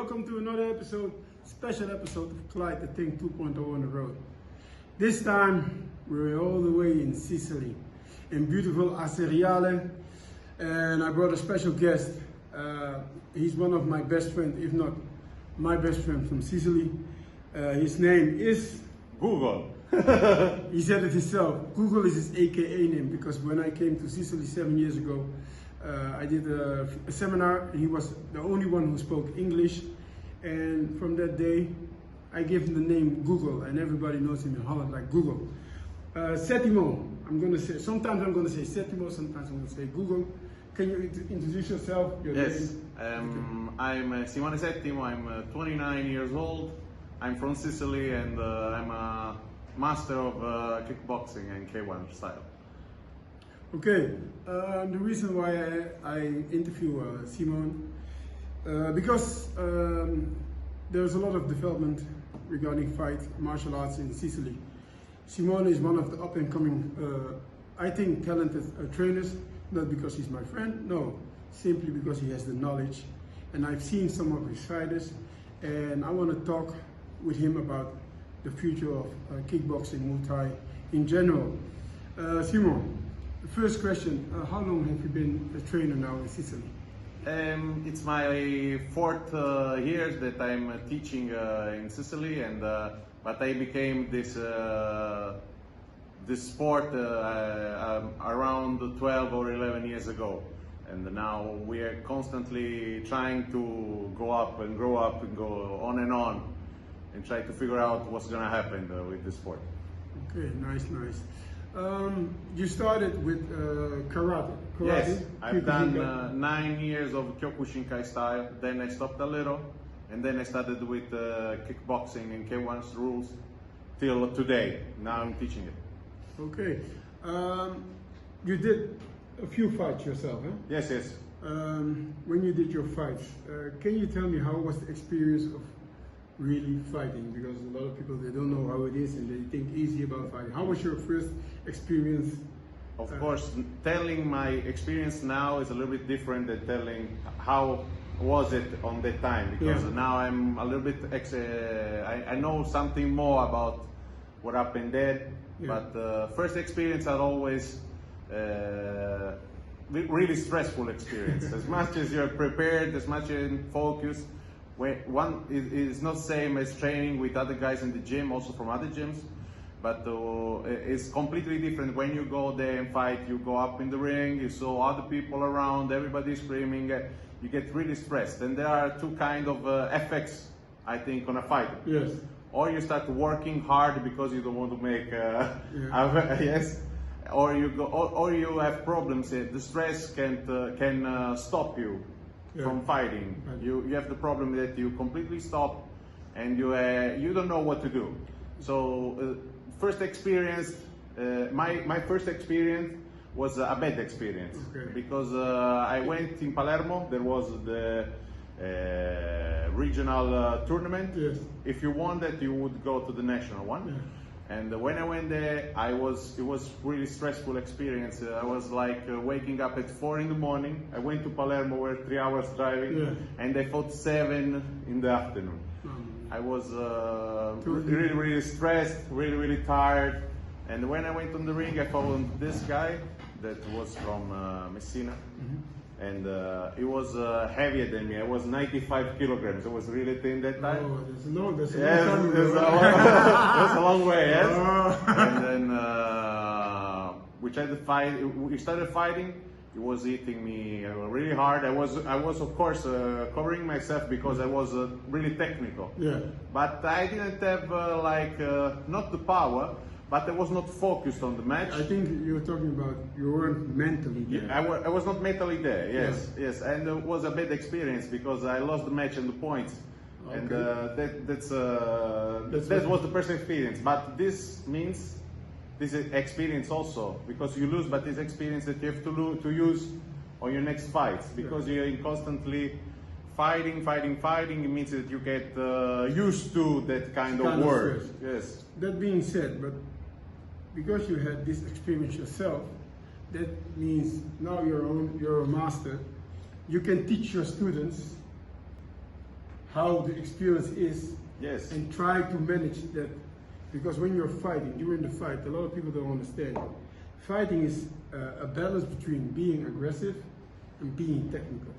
welcome to another episode, special episode of Clyde the Thing 2.0 on the road. This time we're all the way in Sicily, in beautiful Aceriale, and I brought a special guest. He's one of my best friends, if not my best friend from Sicily. His name is Google. He said it himself. Google is his AKA name because when I came to Sicily 7 years ago, I did a seminar and he was the only one who spoke English, and from that day I gave him the name Google, and everybody knows him in Holland like Google. Settimo, sometimes I'm going to say Settimo, sometimes I'm going to say Google. Can you introduce yourself? Yes, I'm Simone Settimo, I'm 29 years old, I'm from Sicily, and I'm a master of kickboxing and K1 style. Okay, the reason why I interview Simone, because there's a lot of development regarding fight martial arts in Sicily. Simone is one of the up-and-coming, I think, talented trainers, not because he's my friend, no, simply because he has the knowledge. And I've seen some of his fighters, and I want to talk with him about the future of kickboxing, Muay Thai in general. Simone, the first question, how long have you been a trainer now in Sicily? It's my fourth year that I'm teaching in Sicily, and but I became this sport around 12 or 11 years ago, and now we are constantly trying to go up and grow up and go on and try to figure out what's going to happen with the sport. Okay, nice. You started with karate. Yes, I've done 9 years of Kyokushinkai style, then I stopped a little, and then I started with kickboxing and K1's rules till today. Now I'm teaching it. Okay, you did a few fights yourself, huh? Yes. When you did your fights, can you tell me how was the experience of really fighting? Because a lot of people, they don't know how it is and they think easy about fighting. How was your first experience? Of course, telling my experience now is a little bit different than telling how was it on that time, because now I'm a little bit, I know something more about what happened there, but first experience are always really stressful experience. As much as you're prepared, as much as you're focused, one is not same as training with other guys in the gym, also from other gyms, but it's completely different when you go there and fight. You go up in the ring, you saw other people around, everybody screaming, you get really stressed. And there are two kind of effects, I think, on a fight. Yes. Or you start working hard because you don't want to make yes, or you go, or you have problems. The stress can stop you from fighting. You have the problem that you completely stop and you don't know what to do. So first experience, my first experience was a bad experience, because I went in Palermo. There was the regional tournament. Yes. If you won that, you would go to the national one. And when I went there, it was really stressful experience. I was like waking up at 4 in the morning. I went to Palermo, were 3 hours driving, and I fought 7 in the afternoon. I was really stressed, really tired. And when I went on the ring, I found this guy that was from Messina. And he was heavier than me. I was 95 kilograms. I was really thin that time. Oh, that's a yes, long time. That's a long way, yes. And then we tried to fight. We started fighting. He was hitting me really hard. I was of course covering myself because I was really technical. Yeah. But I didn't have not the power, but I was not focused on the match. I think you're talking about you weren't mentally there. I was not mentally there, yes. And it was a bad experience because I lost the match and the points. Okay. And that was the first experience. But this means, this experience also, because you lose, but this experience that you have to use on your next fights, because you're constantly fighting, it means that you get used to that kind of work. Yes. That being said, but because you had this experience yourself, that means now you're a master. You can teach your students how the experience is, Yes. and try to manage that. Because when you're fighting, during the fight, a lot of people don't understand. Fighting is a balance between being aggressive and being technical.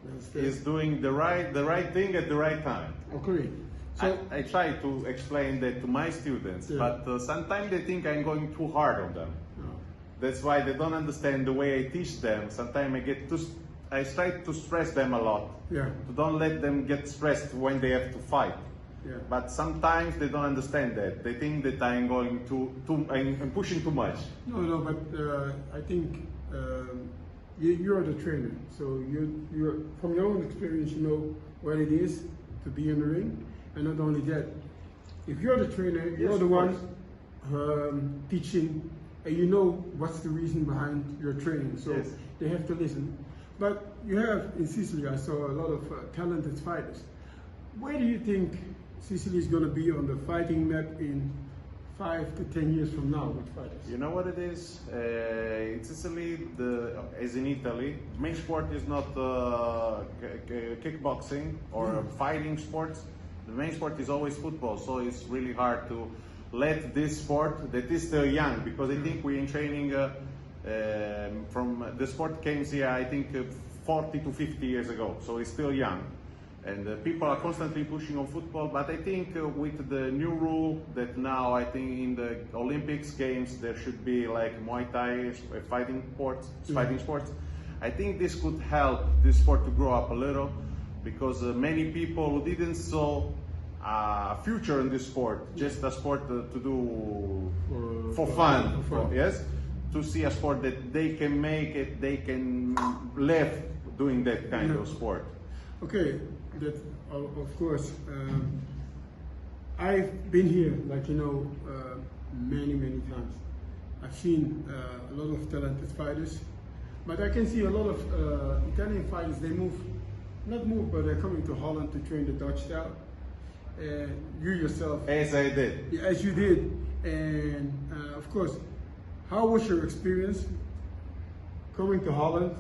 You understand? Is doing the right thing at the right time. Okay. So I try to explain that to my students, Yeah. but sometimes they think I'm going too hard on them. That's why they don't understand the way I teach them. Sometimes I try to stress them a lot. yeah, To don't let them get stressed when they have to fight. yeah. But sometimes they don't understand that. They think that I'm going I'm pushing too much. No, but I think you're the trainer, so you're from your own experience, you know what it is to be in the ring, and not only that, if you're the trainer, you're Yes, the of one course. teaching, and you know what's the reason behind your training, so Yes. they have to listen. But you have in Sicily, I saw a lot of talented fighters. Where do you think Sicily is going to be on the fighting map in 5 to 10 years from now with fighters? You know what it is? In Sicily, as in Italy, main sport is not kickboxing or fighting sports. The main sport is always football, so it's really hard to let this sport that is still young, because I think we're in training from the sport came here, I think 40 to 50 years ago, so it's still young. And people are constantly pushing on football, but I think with the new rule that now I think in the Olympics games there should be like Muay Thai fighting sports. I think this could help this sport to grow up a little, because many people who didn't saw a future in this sport, just a sport to do for fun, yes, to see a sport that they can make it, they can live doing that kind of sport. Okay, that of course. I've been here, like you know, many times. I've seen a lot of talented fighters, but I can see a lot of Italian fighters. They but they're coming to Holland to train the Dutch style. You yourself, As I did. as you did, and of course, how was your experience coming to Holland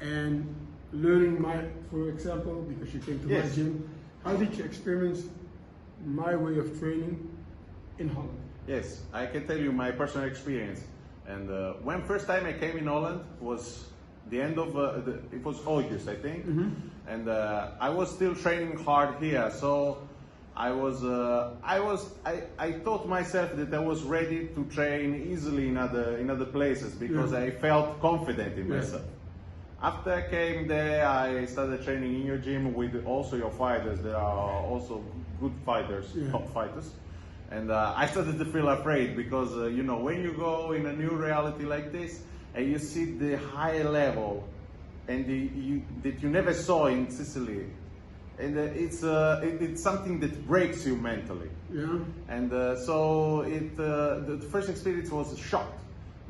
and learning for example, because you came to Yes. my gym, how did you experience my way of training in Holland? Yes, I can tell you my personal experience. And when first time I came in Holland was the end of it was August, I think, and I was still training hard here. So I thought myself that I was ready to train easily in other places, because I felt confident in myself. After I came there, I started training in your gym with also your fighters. There are also good fighters, top fighters. And I started to feel afraid, because you know, when you go in a new reality like this and you see the high level and that you never saw in Sicily, and it's something that breaks you mentally. Yeah. And so the first experience was shocked.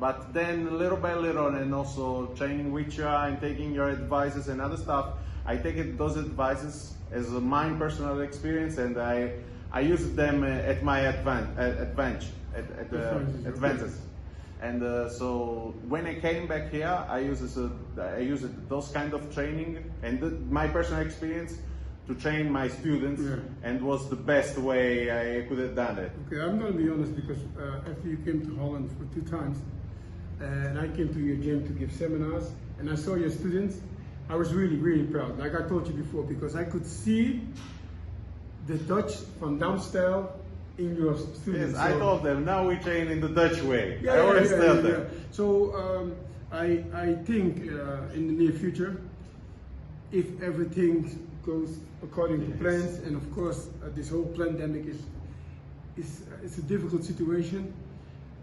But then little by little, and also training with you and taking your advices and other stuff, I take those advices as my personal experience, and I use them at my advances. And so when I came back here, I used those kind of training and my personal experience to train my students, and was the best way I could have done it. Okay, I'm going to be honest, because after you came to Holland for 2 times, and I came to your gym to give seminars, and I saw your students, I was really proud, like I told you before, because I could see the Dutch Van Dam style in your students. Yes, I told them, now we train in the Dutch way. Yeah, I always tell them. So I think in the near future, if everything goes according to plans, and of course this whole pandemic is a difficult situation,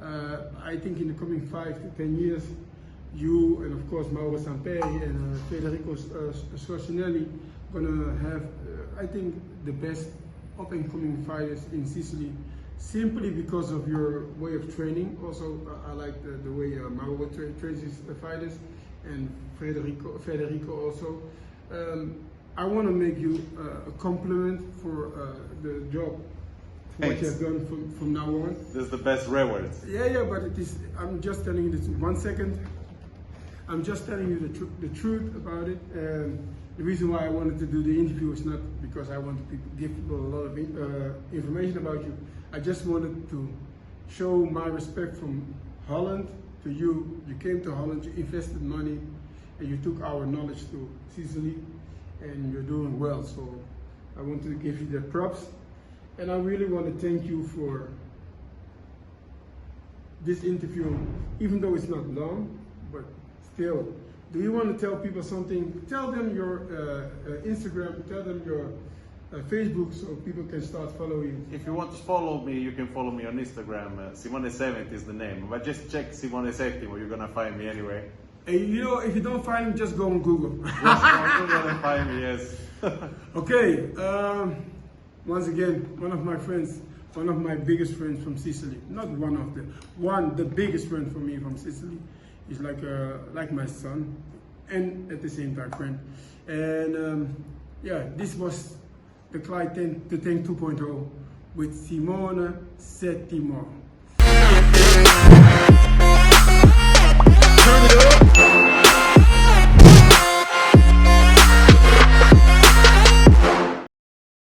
I think in the coming 5 to 10 years, you and of course Mauro Samperi and Federico Scorcinelli gonna have, I think, the best up-and-coming fighters in Sicily, simply because of your way of training. Also, I like the way Mauro trains his fighters, and Federico also. I want to make you a compliment for the job. What you have done from now on. This is the best rewards. Yeah, but it is. I'm just telling you this. 1 second. I'm just telling you the truth about it. the reason why I wanted to do the interview is not because I wanted to give people a lot of information about you. I just wanted to show my respect from Holland to you. You came to Holland, you invested money, and you took our knowledge to Sicily, and you're doing well. So I want to give you the props, and I really want to thank you for this interview, even though it's not long, but still. Do you want to tell people something? Tell them your Instagram, tell them your Facebook, so people can start following you. If you want to follow me, you can follow me on Instagram. Simone Settimo is the name, but just check Simone Settimo, you're gonna find me anyway. And you know, if you don't find him, just go on Google. Just go on Google and find me, yes. Okay, once again, one of my friends, one of my biggest friends from Sicily, not one of them, the biggest friend for me from Sicily. He's like my son, and at the same time friend. And yeah, this was the Clyde to Tank 2.0 with Simone Settimo.